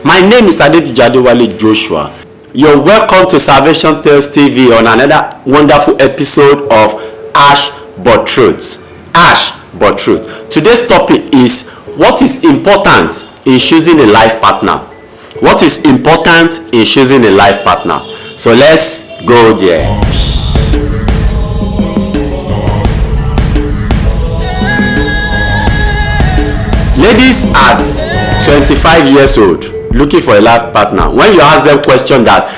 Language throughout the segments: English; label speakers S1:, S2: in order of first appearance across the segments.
S1: My name is Adediji Joshua. You're welcome to Salvation Tales TV on another wonderful episode of Ash But Truth. Ash But Truth. Today's topic is what is important in choosing a life partner. What is important in choosing a life partner? So let's go there. Ladies at 25 years old looking for a life partner, when you ask them question that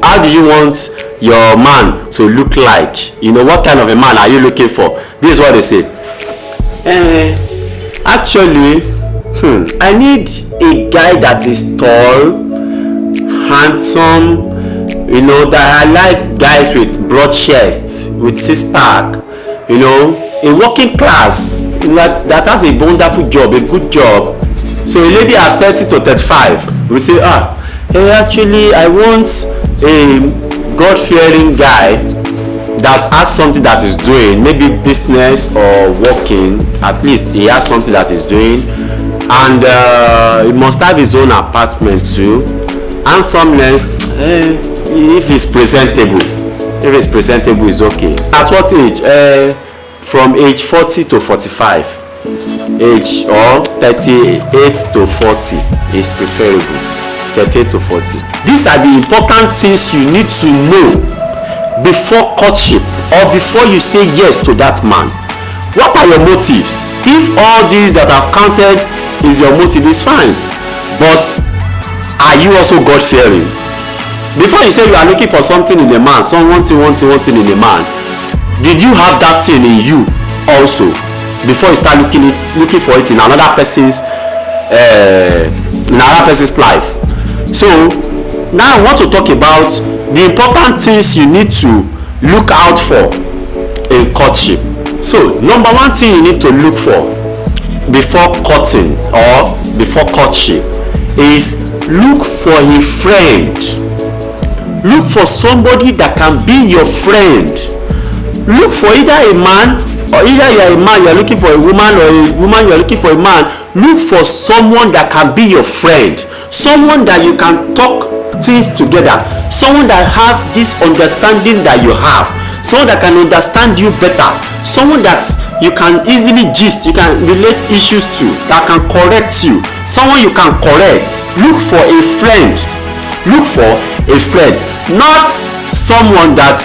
S1: how do you want your man to look like, what kind of a man are you looking for, this is what they say. Actually, I need a guy that is tall, handsome, that I like guys with broad chests, with six-pack, a working class that has a wonderful job, a good job. So a lady at 30 to 35 will say, actually I want a God-fearing guy that has something that is doing, maybe business or working. At least he has something that is doing, and he must have his own apartment too. Handsomeness, if it's presentable, is okay. At what age? From age 40 to 45. Age or 38 to 40 is preferable. 38 to 40. These are the important things you need to know before courtship or before you say yes to that man. What are your motives? If all these that I've counted is your motive, is fine, but are you also God-fearing? Before you say you are looking for something in a man, one thing in a man, did you have that thing in you also before you start looking for it in another person's life? So now I want to talk about the important things you need to look out for in courtship. So number one thing you need to look for before courting or before courtship is look for a friend. Look for somebody that can be your friend. Look for either a man, or either you are a man, you are looking for a woman, or a woman, you are looking for a man. Look for someone that can be your friend, someone that you can talk things together, someone that have this understanding that you have, someone that can understand you better, someone that you can easily gist, you can relate issues to, that can correct you, someone you can correct. Look for a friend. Look for a friend, not someone that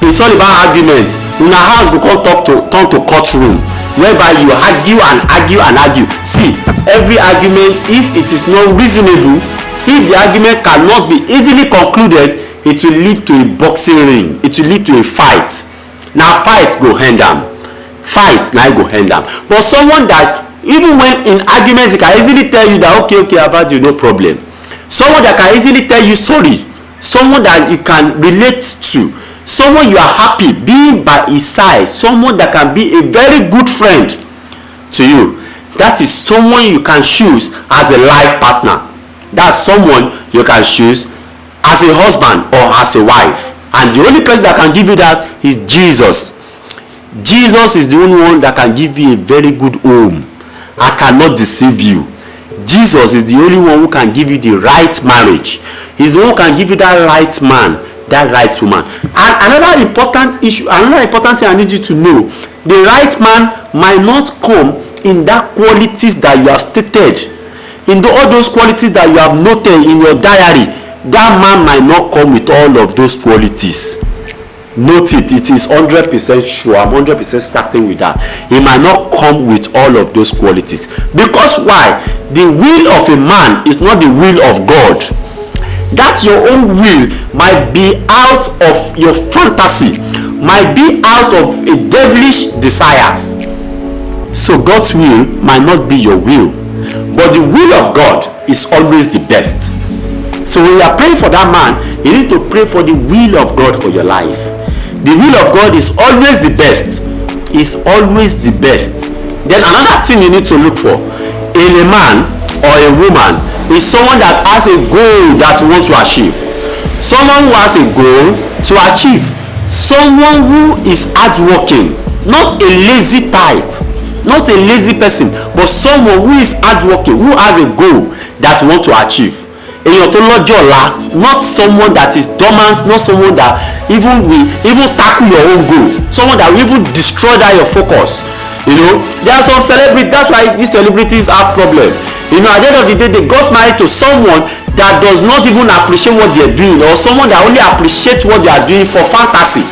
S1: it's all about argument. In a house we come turn to courtroom, whereby you argue and argue and argue. See, every argument, if it is not reasonable, if the argument cannot be easily concluded, it will lead to a boxing ring, it will lead to a fight. Now fight go hand down, but someone that even when in arguments he can easily tell you that okay I've had you, no problem. Someone that can easily tell you sorry, someone that you can relate to, someone you are happy being by his side, someone that can be a very good friend to you. That is someone you can choose as a life partner. That's someone you can choose as a husband or as a wife. And the only person that can give you that is Jesus. Jesus is the only one that can give you a very good home. I cannot deceive you. Jesus is the only one who can give you the right marriage. He's the one who can give you that right man, that right woman. And another important thing I need you to know, the right man might not come in that qualities that you have stated, in all those qualities that you have noted in your diary. That man might not come with all of those qualities. Note it is 100% sure, I'm 100% certain with that. He might not come with all of those qualities. Because why? The will of a man is not the will of God. That your own will might be out of your fantasy, might be out of a devilish desires. So God's will might not be your will, but the will of God is always the best. So when you are praying for that man, you need to pray for the will of God for your life. The will of God is always the best. Is always the best. Then another thing you need to look for in a man or a woman is someone that has a goal that you want to achieve. Someone who has a goal to achieve. Someone who is hardworking, not a lazy type. not a lazy person, but someone who is hardworking, who has a goal that you want to achieve. Èèyàn tó lọ́jọ́ ọ̀la, not someone that is dormant, not someone that even tackle your own goal, someone that will even destroy that your focus. You know, there are some celebrities, that's why these celebrities have problem. You know, at the end of the day, they got married to someone that does not even appreciate what they are doing, or someone that only appreciates what they are doing for fantasy.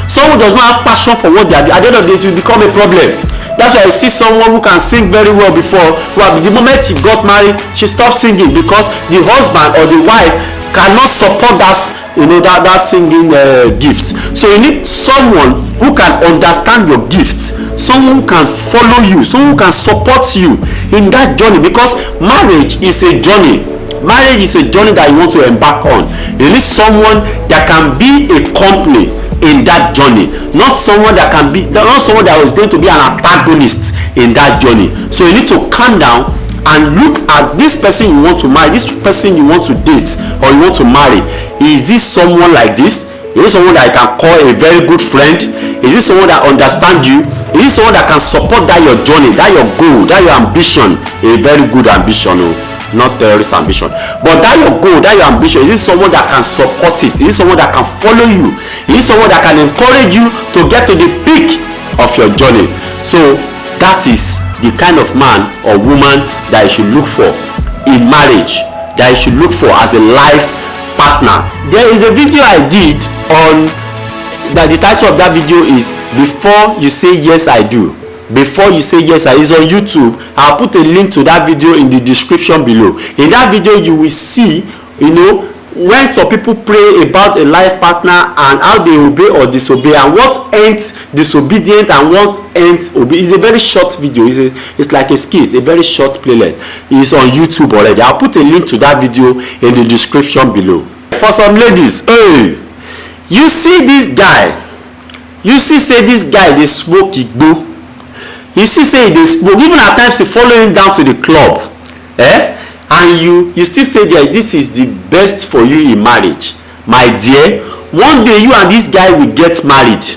S1: Someone who does not have passion for what they are doing, at the end of the day, it will become a problem. That's why I see someone who can sing very well before, well, the moment he got married, she stopped singing because the husband or the wife cannot support that, you know, that singing gift. So you need someone who can understand your gift, someone who can follow you, someone who can support you in that journey, because marriage is a journey. Marriage is a journey that you want to embark on. You need someone that can be a company in that journey, not someone that is going to be an antagonist in that journey. So you need to calm down and look at this person you want to marry, this person you want to date or you want to marry. Is this someone like this? Is this someone that I can call a very good friend? Is this someone that understands you? Is this someone that can support that your journey, that your goal, that your ambition? A very good ambition, not terrorist ambition, but that your goal, that your ambition, is this someone that can support it? Is this someone that can follow you? Is this someone that can encourage you to get to the peak of your journey? So that is the kind of man or woman that you should look for in marriage, that you should look for as a life partner. There is a video I did on that, the title of that video is Before You Say Yes I Do. Before you say yes, it's on YouTube. I'll put a link to that video in the description below. In that video you will see, you know, when some people pray about a life partner and how they obey or disobey, and what ends disobedient and what ends obey. It's a very short video. It's like a skit, a very short playlist. It's on YouTube already. I'll put a link to that video in the description below. For some ladies, hey, you see this guy, you see say this guy dey smoke igbo. You see say they smoke, even at times you follow him down to the club, and you still say that this is the best for you in marriage. My dear, one day you and this guy will get married,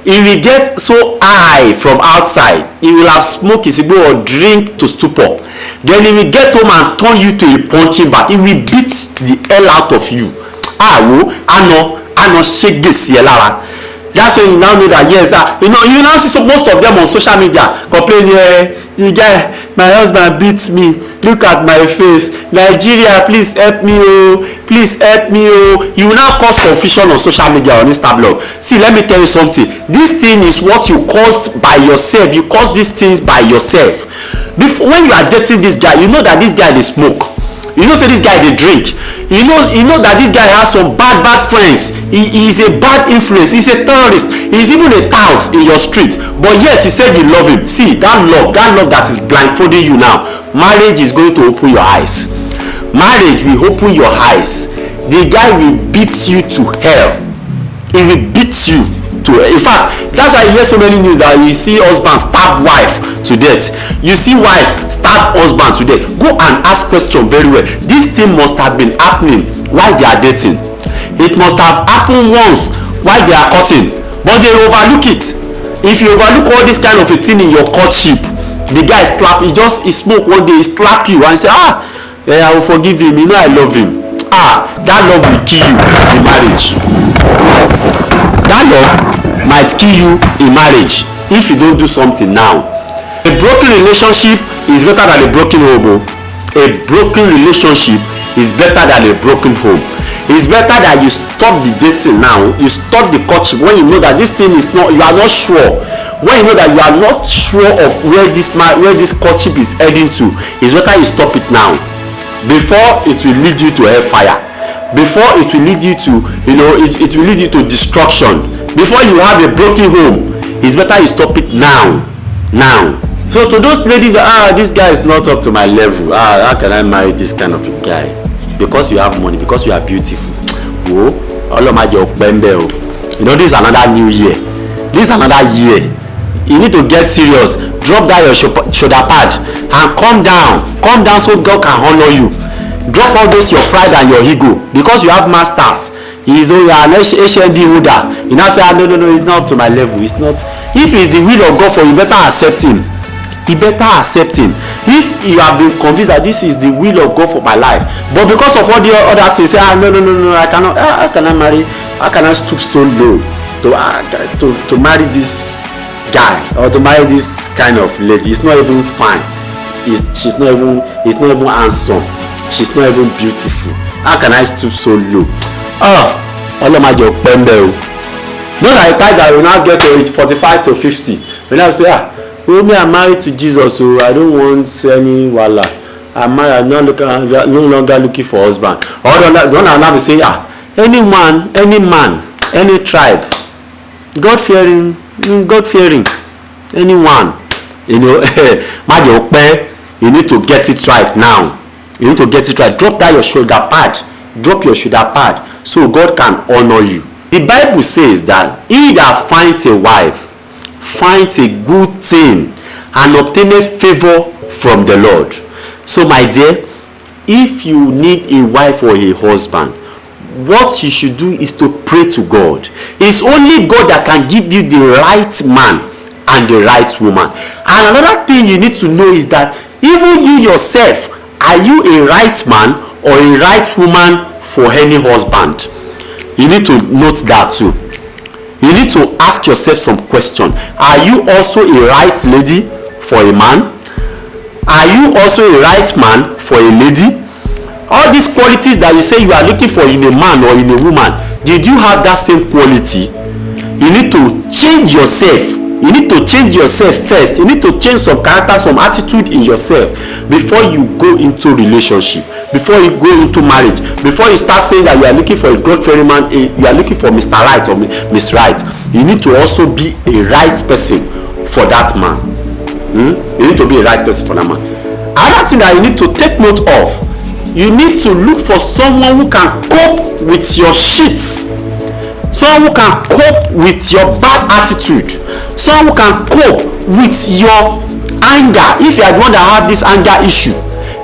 S1: he will get so high from outside, he will have smoked his igbo or drink to stupor, then he will get home and turn you to a punching bag. He will beat the hell out of you. Ano shake this lara. That's when you now know that yes, you know, you now see most of them on social media complaining, the guy, my husband beats me, look at my face, Nigeria, please help me, oh, please help me, oh. You will now cause confusion on social media, on Instablog. See, let me tell you something, this thing is what you caused by yourself. You caused these things by yourself. When you are dating this guy, you know that this guy dey smoke, you know say this guy dey drink, you know that this guy has some bad friends, he is a bad influence, he's a terrorist, he's even a tout in your street, but yet you said you love him. See, that love that is blindfolding you now. Marriage is going to open your eyes. Marriage will open your eyes. The guy will beat you to hell. He will beat you to, in fact, that's why you hear so many news that you see husband stab wife to death, you see wife stab husband to death. Go and ask question very well. This thing must have been happening while they are dating. It must have happened once while they are courting, but they overlook it. If you overlook all this kind of a thing in your courtship, the guy slap, he smoke one day, he slap you and say, I will forgive him, you know I love him. That love will kill you in marriage. That love might kill you in marriage if you don't do something now. A broken relationship is better than a broken home. A broken relationship is better than a broken home. It's better that you stop the dating now, you stop the courtship when you know that this thing is not, you are not sure. When you know that you are not sure of where this courtship is heading to, it's better you stop it now before it will lead you to hellfire, before it will lead you to, you know, it will lead you to destruction. Before you have a broken home, it's better you stop it now. So to those ladies, this guy is not up to my level, how can I marry this kind of a guy? Because you have money, because you are beautiful. You know, this is another new year, this is another year. You need to get serious. Drop down your shoulder pad and calm down so God can honor you. Drop all those your pride and your ego, because you have masters, He is only an HND holder. You now say, no, it's not up to my level. It's not. If it's the will of God for you, better accept him. You better accept him. If you have been convinced that this is the will of God for my life, but because of all the other things, say, no, I cannot. How can I marry? How can I stoop so low to marry this guy or to marry this kind of lady? It's not even fine. It's not even handsome. She's not even beautiful. How can I stoop so low? Ọlọ́màjọ pẹ́ńbẹ́ o. Those are the times that will now get to age 45 to 50. We now say, well, me, I'm married to Jesus, so I don't want any wala. I'm married, no longer looking for husband. Or don't now be say, any man, any tribe, God fearing, anyone, májọ pẹ́, you need to get it right now. You need to get it right. Drop that your shoulder pad. Drop your shoulder pad so God can honor you. The Bible says that he that finds a wife finds a good thing and obtaineth favor from the Lord. So my dear, if you need a wife or a husband, what you should do is to pray to God. It's only God that can give you the right man and the right woman. And another thing you need to know is that even you yourself, are you a right man or a right woman for any husband? You need to note that too. You need to ask yourself some question. Are you also a right lady for a man? Are you also a right man for a lady? All these qualities that you say you are looking for in a man or in a woman, did you have that same quality? You need to change yourself. You need to change yourself first. You need to change some character, some attitude in yourself before you go into relationship, before you go into marriage, before you start saying that you are looking for a God-fearing man, you are looking for Mr. Right or Miss Right. You need to also be a right person for that man. You need to be a right person for that man. Another thing that you need to take note of, you need to look for someone who can cope with your shit. Someone who can cope with your bad attitude. Someone who can cope with your anger. If you are the one that have this anger issue,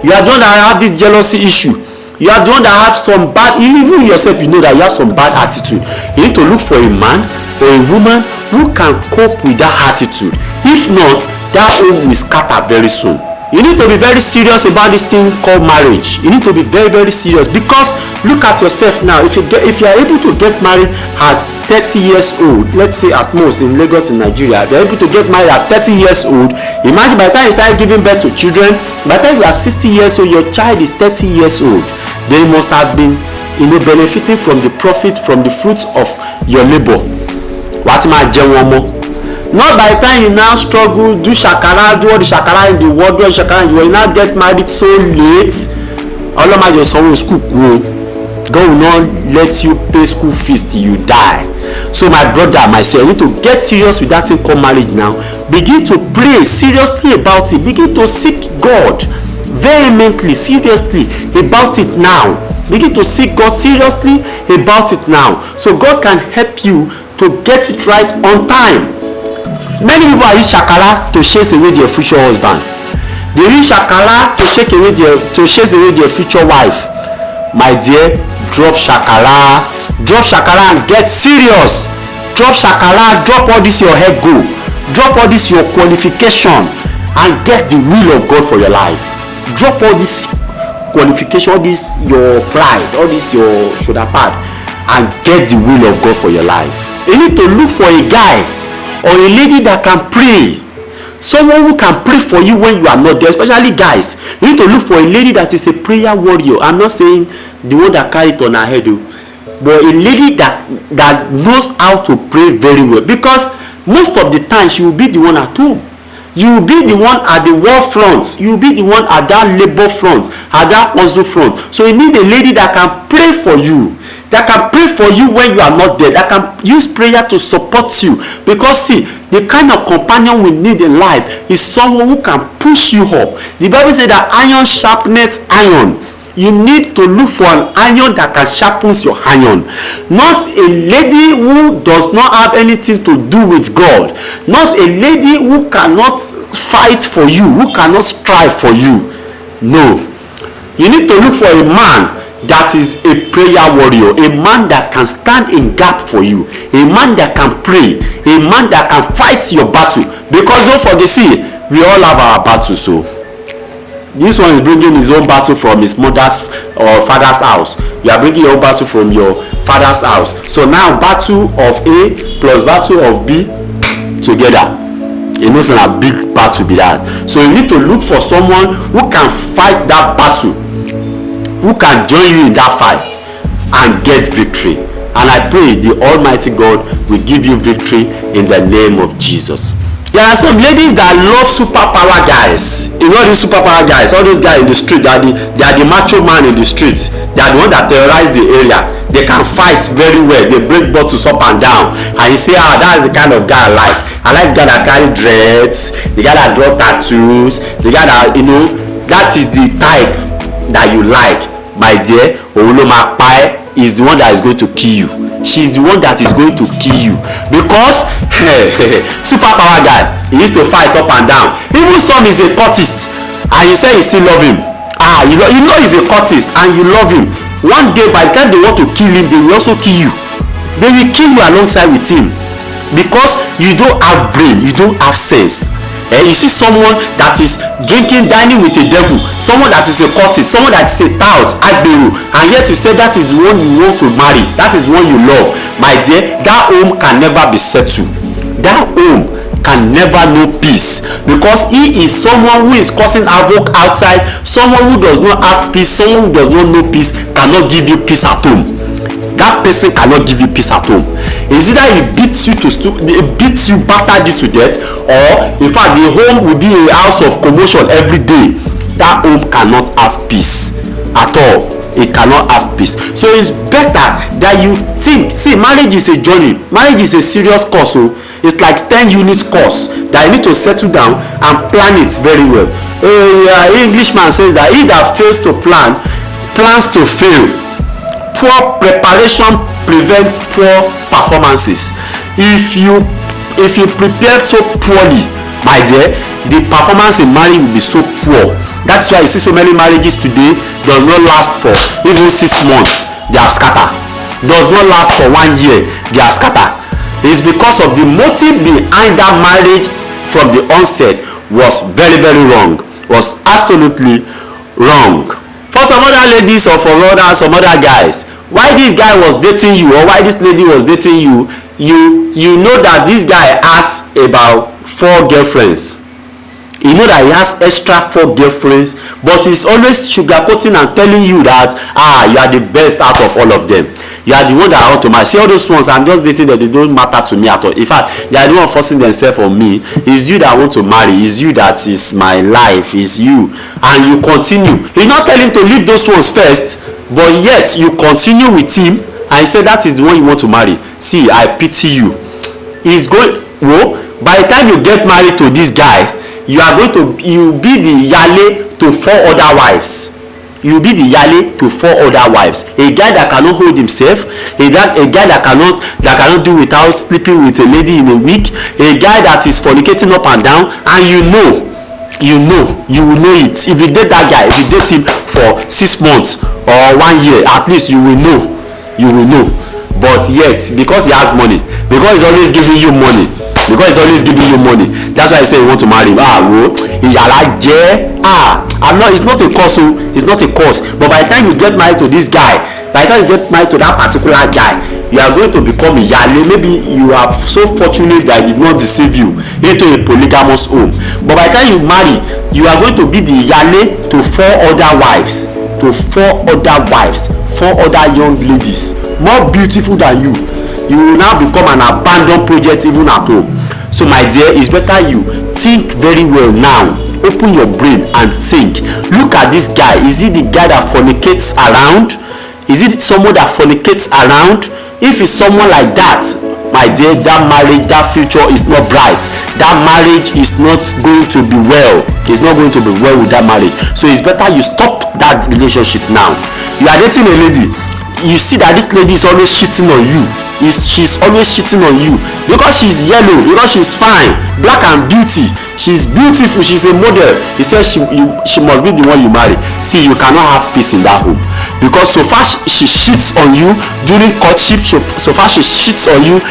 S1: you are the one that have this jealousy issue, you are the one that have some bad, even yourself you know that you have some bad attitude, you need to look for a man or a woman who can cope with that attitude. If not, that home will scatter very soon. You need to be very serious about this thing called marriage. You need to be very, very serious, because look at yourself now. If you are able to get married at 30 years old, let's say at most in Lagos in Nigeria, if you are able to get married at 30 years old, imagine by the time you start giving birth to children, by the time you are 60 years old, your child is 30 years old. They must have been, benefiting from the profit, from the fruits of your labor. What am I doing? Not by the time you now struggle, do shakara, do all the shakara in the world, do all the shakara, you will now get married so late. All of my your son will school go. God will not let you pay school fees till you die. So my brother, myself, you need to get serious with that thing called marriage now. Begin to pray seriously about it. Begin to seek God vehemently, seriously about it now. Begin to seek God seriously about it now, so God can help you to get it right on time. Many people are use shakara to chase away their future husband. They use shakara to chase away their future wife. My dear, drop shakara and get serious. Drop shakara, drop all this your head go, drop all this your qualification and get the will of God for your life. Drop all this qualification, all this your pride, all this your shoulder pad, and get the will of God for your life. You need to look for a guy or a lady that can pray, someone who can pray for you when you are not there. Especially guys, you need to look for a lady that is a prayer warrior. I'm not saying the one that carry it on her head, but a lady that knows how to pray very well, because most of the time she will be the one at home. You will be the one at the war front. You will be the one at that labor front, at that hustle front. So you need a lady that can pray for you, that can pray for you when you are not there, that can use prayer to support you. Because see, the kind of companion we need in life is someone who can push you up. The Bible says that iron sharpeneth iron. You need to look for an iron that can sharpen your iron. Not a lady who does not have anything to do with God. Not a lady who cannot fight for you, who cannot strive for you. No. You need to look for a man that is a prayer warrior, a man that can stand in gap for you, a man that can pray, a man that can fight your battle. Because don't forget, see, we all have our battle. So this one is bringing his own battle from his mother's or father's house. You are bringing your own battle from your father's house. So now battle of A plus battle of B together, you know, it's not a big battle be that. So you need to look for someone who can fight that battle, who can join you in that fight and get victory. And I pray the Almighty God will give you victory in the name of Jesus. There are some ladies that love superpower guys. You know these superpower guys, all those guys in the street, they are the macho man in the street. They are the one that terrorize the area. They can fight very well. They break bottles up and down. And you say, that is the kind of guy I like. I like the guy that carry dreads, the guy that draw tattoos, the guy that, you know, that is the type that you like. My dear, Owuloma Pai is the one that is going to kill you. She's the one that is going to kill you. Because superpower guy, he used to fight up and down. Even some is a cultist and you say you still love him. You know he's a cultist and you love him. One day by the time they want to kill him, they will also kill you. They will kill you alongside with him. Because you don't have brain, you don't have sense. You see someone that is dining with a devil, someone that is a cultist, someone that is a tout, agbero, and yet you say that is the one you want to marry, that is the one you love. My dear, that home can never be settled. That home can never know peace, because he is someone who is causing havoc outside. Someone who does not have peace, someone who does not know peace, cannot give you peace at home. That person cannot give you peace at home. It's either he beats you battered you to death, or in fact the home will be a house of commotion every day. That home cannot have peace at all. It cannot have peace. So it's better that you think. See, marriage is a journey. Marriage is a serious course. So it's like 10-unit course that you need to settle down and plan it very well. Englishman says that he that fails to plan plans to fail. Poor preparation prevent poor performances. If you prepare so poorly, my dear, the performance in marriage will be so poor. That's why you see so many marriages today does not last for even 6 months. They have scattered. Does not last for 1 year. They have scattered. It's because of the motive behind that marriage from the onset was very, very wrong. Was absolutely wrong. For some other ladies or for some other guys, why this guy was dating you or why this lady was dating you, you know that this guy has about 4 girlfriends. You know that he has extra 4 girlfriends, but he's always sugarcoating and telling you that you are the best out of all of them. You are the one that I want to marry. See all those ones, I'm just dating them, they don't matter to me at all. In fact, they are the one forcing themselves on me. It's you that I want to marry. It's you that is my life. It's you. And you continue. You not tell him to leave those ones first, but yet you continue with him and you say that is the one you want to marry. See, I pity you. He's going, by the time you get married to this guy, you'll be the yale to 4 other wives. You'll be the yale to 4 other wives. A guy that cannot hold himself, a guy that cannot do without sleeping with a lady in a week, a guy that is fornicating up and down, and you will know it. If you date that guy, if you date him for 6 months or 1 year, at least you will know. But yet, because he has money, because he's always giving you money, that's why I say you want to marry him. It's not a cause. It's not a cause. But by the time you get married to this guy, by the time you get married to that particular guy, you are going to become a yale. Maybe you are so fortunate that he did not deceive you into a polygamous home. But by the time you marry, you are going to be the yale to 4 other wives, 4 other young ladies, more beautiful than you. You will now become an abandoned project even at home. So my dear, it's better you think very well now. Open your brain and think. Look at this guy. Is he the guy that fornicates around? Is it someone that fornicates around? If it's someone like that, my dear, that marriage, that future is not bright. That marriage is not going to be well. It's not going to be well with that marriage. So it's better you stop that relationship now. You are dating a lady. You see that this lady is always cheating on you. She's always cheating on you because she's yellow, because she's fine, black and beauty. She's beautiful, she's a model. He says she must be the one you marry. See, you cannot have peace in that home. because so far she cheats on you during courtship, so far she cheats on you,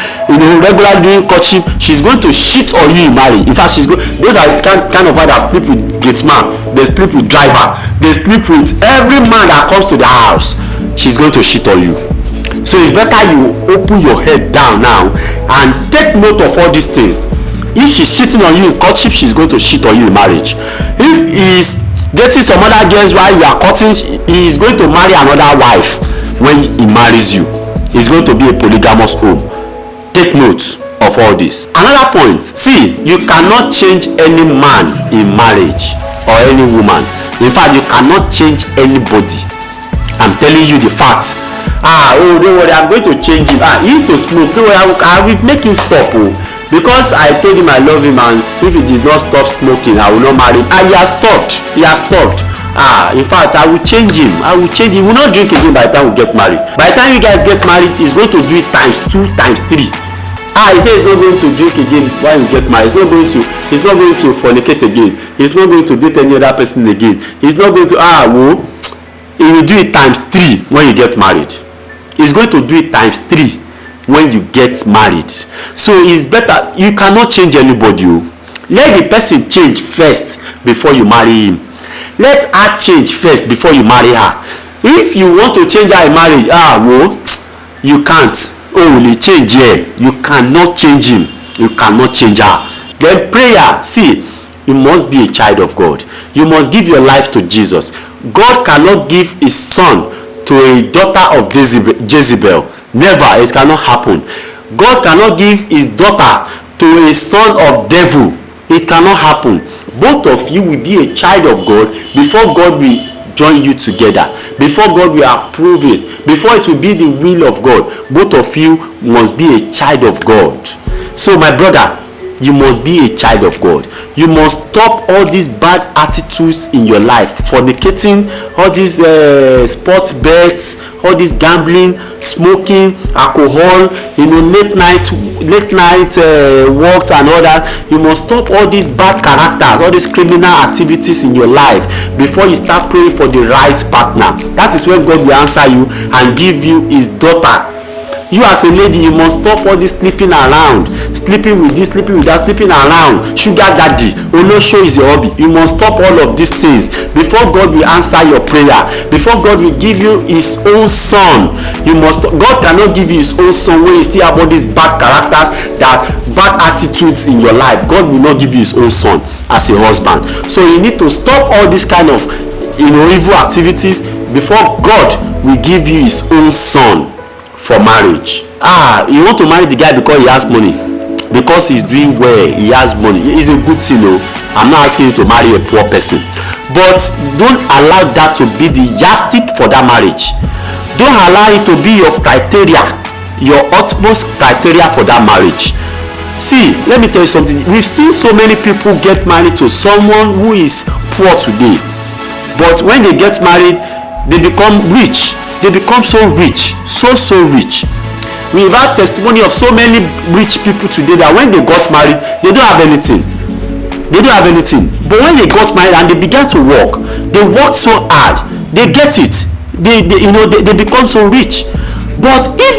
S1: regularly during courtship, she's going to cheat on you in marriage. In fact, those are kind of wife that sleep with gate man, they sleep with driver, they sleep with every man that comes to the house. She's going to cheat on you. So it's better you open your head down now and take note of all these things. If she's cheating on you in courtship, she's going to cheat on you in marriage. If he's dating some other girls while you are courting, he is going to marry another wife. When he marries you, it's going to be a polygamous home. Take note of all this. Another point, see, you cannot change any man in marriage or any woman. In fact, you cannot change anybody. I'm telling you the facts. Don't worry, I'm going to change him. He used to smoke. Don't worry, I will make him stop. Because I told him I love him, and if he does not stop smoking, I will not marry him. He has stopped. In fact, I will change him. He will not drink again by the time we get married. By the time you guys get married, he's going to do it times 2, times 3. He said he's not going to drink again when we get married. He's not going to fornicate again. He's not going to date any other person again. He's not going to he will do it times 3 when you get married. He's going to do it times 3 when you get married. So it's better. You cannot change anybody. Let the person change first before you marry him. Let her change first before you marry her. If you want to change her in marriage, you can't. Only change here. You cannot change him. You cannot change her. Then prayer. See, you must be a child of God. You must give your life to Jesus. God cannot give his son to a daughter of Jezebel. Never. It cannot happen. God cannot give his daughter to a son of devil. It cannot happen. Both of you will be a child of God before God will join you together, before God will approve it, before it will be the will of God. Both of you must be a child of God. So my brother, you must be a child of God. You must stop all these bad attitudes in your life, fornicating, all these sports bets, all this gambling, smoking, alcohol, late night works and all that. You must stop all these bad characters, all these criminal activities in your life before you start praying for the right partner. That is when God will answer you and give you his daughter. You as a lady, you must stop all this sleeping around, sleeping with this, sleeping with that, sleeping around, sugar daddy, show is your hobby. You must stop all of these things before God will answer your prayer, before God will give you his own son. God cannot give you his own son when you still have all these bad characters, that bad attitudes in your life. God will not give you his own son as a husband. So you need to stop all this kind of evil activities before God will give you his own son for marriage. You want to marry the guy because he has money, because he's doing well, he has money. It's a good thing. I'm not asking you to marry a poor person, but don't allow that to be the yardstick for that marriage. Don't allow it to be your criteria, your utmost criteria for that marriage. See, let me tell you something. We've seen so many people get married to someone who is poor today, but when they get married, they become rich. They become so rich, so rich. We've had testimony of so many rich people today that when they got married, they don't have anything. But when they got married and they began to work, they worked so hard, they get it. They become so rich. But if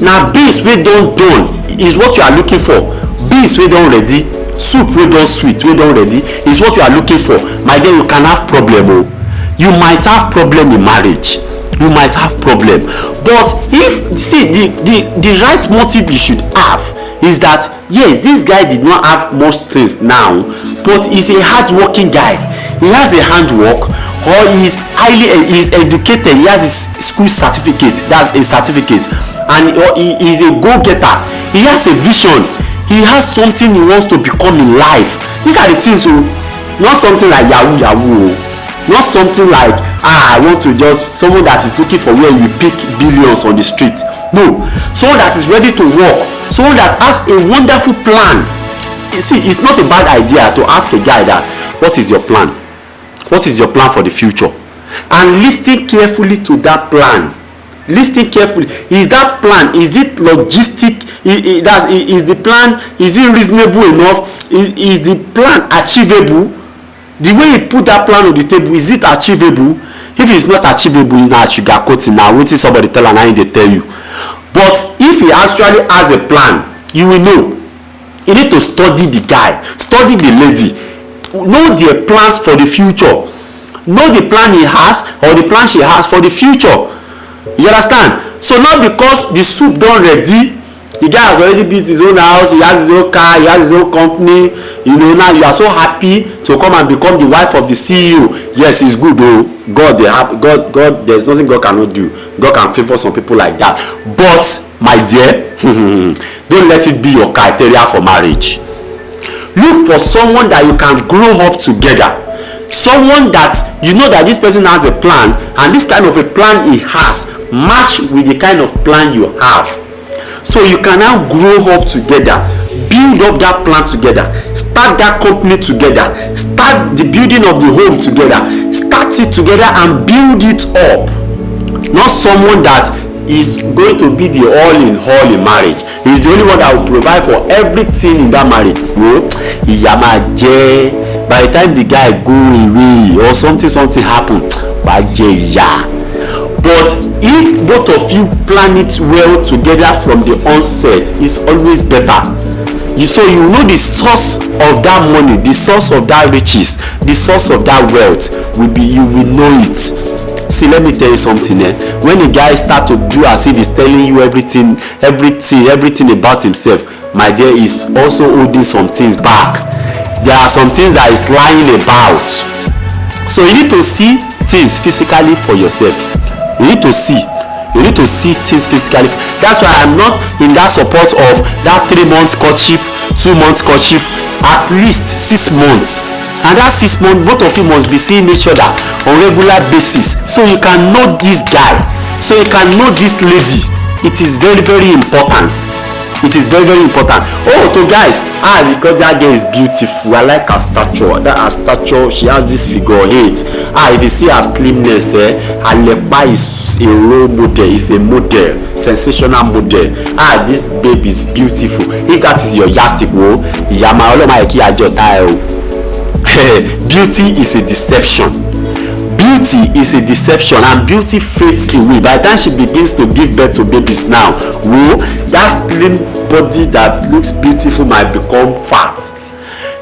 S1: now beans we don't done is what you are looking for, beans we don't ready, soup we don't sweet we don't ready is what you are looking for, my dear, you can have problem. You might have problem in marriage. You might have problem. But the right motive you should have is that, yes, this guy did not have much things now, but he's a hard-working guy. He has a handwork, or he's educated. He has his school certificate. That's a certificate, and he is a go-getter. He has a vision. He has something he wants to become in life. These are the things. Not something like yahoo. Not something like I want to just someone that is looking for where you pick billions on the street. No, someone that is ready to work, someone that has a wonderful plan. You see, it's not a bad idea to ask a guy that, what is your plan? What is your plan for the future? And listen carefully to that plan. Listen carefully. Is that plan, is it logistic? Is the plan, is it reasonable enough? Is the plan achievable? The way he put that plan on the table, is it achievable? if it's not achievable, na sugarcoating, na wetin somebody tell am na him dey tell you. But if he actually has a plan, you will know. You need to study the guy, study the lady, know their plans for the future, know the plan he has or the plan she has for the future. You understand? So not because the soup don ready, the guy has already built his own house, he has his own car, he has his own company, you know, now you are so happy to come and become the wife of the CEO. Yes, it's good though. God there's nothing God cannot do. God can favor some people like that. But my dear, don't let it be your criteria for marriage. Look for someone that you can grow up together, someone that you know that this person has a plan, and this kind of a plan he has match with the kind of plan you have, so you can now grow up together, build up that plan together, start that company together, start the building of the home together, start it together and build it up. Not someone that is going to be the all in marriage. He's the only one that will provide for everything in that marriage. By the time the guy go away or something happen, but if both of you plan it well together from the onset, it's always better. So you know the source of that money, the source of that riches, the source of that wealth will be, you will know it. See, let me tell you something. When a guy start to do as if he's telling you everything about himself, my dear, is also holding some things back. There are some things that is lying about. So you need to see things physically for yourself. You need to see things physically. That's why I'm not in that support of that 3 months courtship, 2 months courtship, at least 6 months. And that 6 months, both of you must be seeing each other on regular basis, so you can know this guy, so you can know this lady. It is very, very important. It is very, very important. Oh, to guys, because that girl is beautiful, I like her stature. Her stature, she has this figure 8. If you see her slimness, Alepa is a role model, is a model, sensational model. This baby is beautiful. If that is your yardstick, beauty is a deception. Beauty is a deception, and beauty fades away. By the time she begins to give birth to babies now, that slim body that looks beautiful might become fat.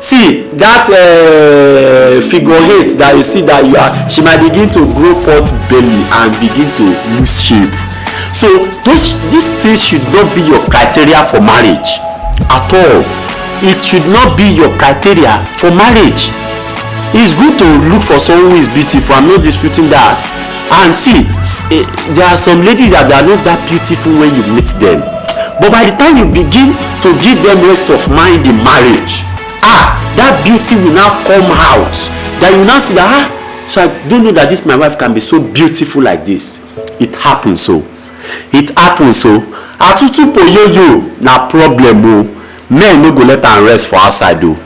S1: See, that figure 8 that you see that she might begin to grow pot belly and begin to lose shape. So these things should not be your criteria for marriage at all. It should not be your criteria for marriage. It's good to look for someone who is beautiful. I'm not disputing that. And see, there are some ladies that are not that beautiful when you meet them, but by the time you begin to give them rest of mind in marriage, that beauty will now come out. That you now see that so I don't know that this my wife can be so beautiful like this. It happens so. Atutu poyoyo na problem. Men no go let her rest for outside though.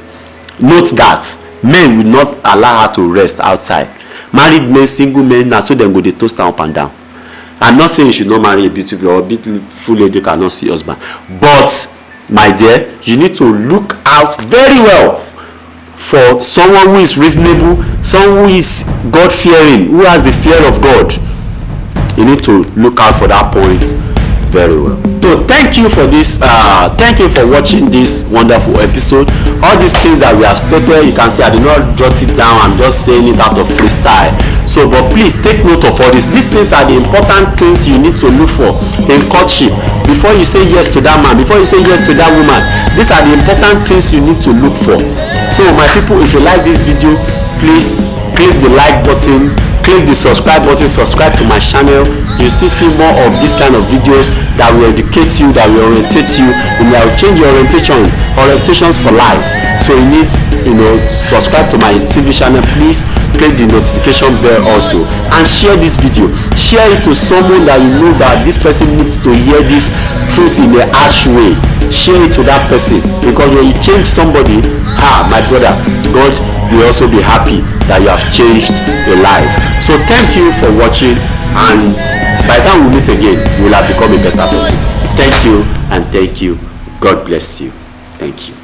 S1: Note that. Men will not allow her to rest outside. Married men, single men, na so dem go dey toast her up and down. I'm not saying you should not marry a beautiful or beautiful lady cannot see husband, but my dear, you need to look out very well for someone who is reasonable, someone who is God fearing, who has the fear of God. You need to look out for that point very well. So thank you for this, thank you for watching this wonderful episode. All these things that we have stated, you can see I did not jot it down, I'm just saying it out of freestyle. So but please take note of all this. These things are the important things you need to look for in courtship before you say yes to that man, before you say yes to that woman. These are the important things you need to look for. So my people, if you like this video, please click the like button, click the subscribe button, subscribe to my channel. You still see more of this kind of videos that will educate you, that will orientate you, and that will change your orientations for life. So you need, subscribe to my TV channel. Please click the notification bell also, and share this video. Share it to someone that you know that this person needs to hear this truth in a harsh way. Share it to that person, because when you change somebody, my brother, God will also be happy that you have changed your life. So thank you for watching, and by the time we meet again, you will have become a better person. Thank you, and thank you. God bless you. Thank you.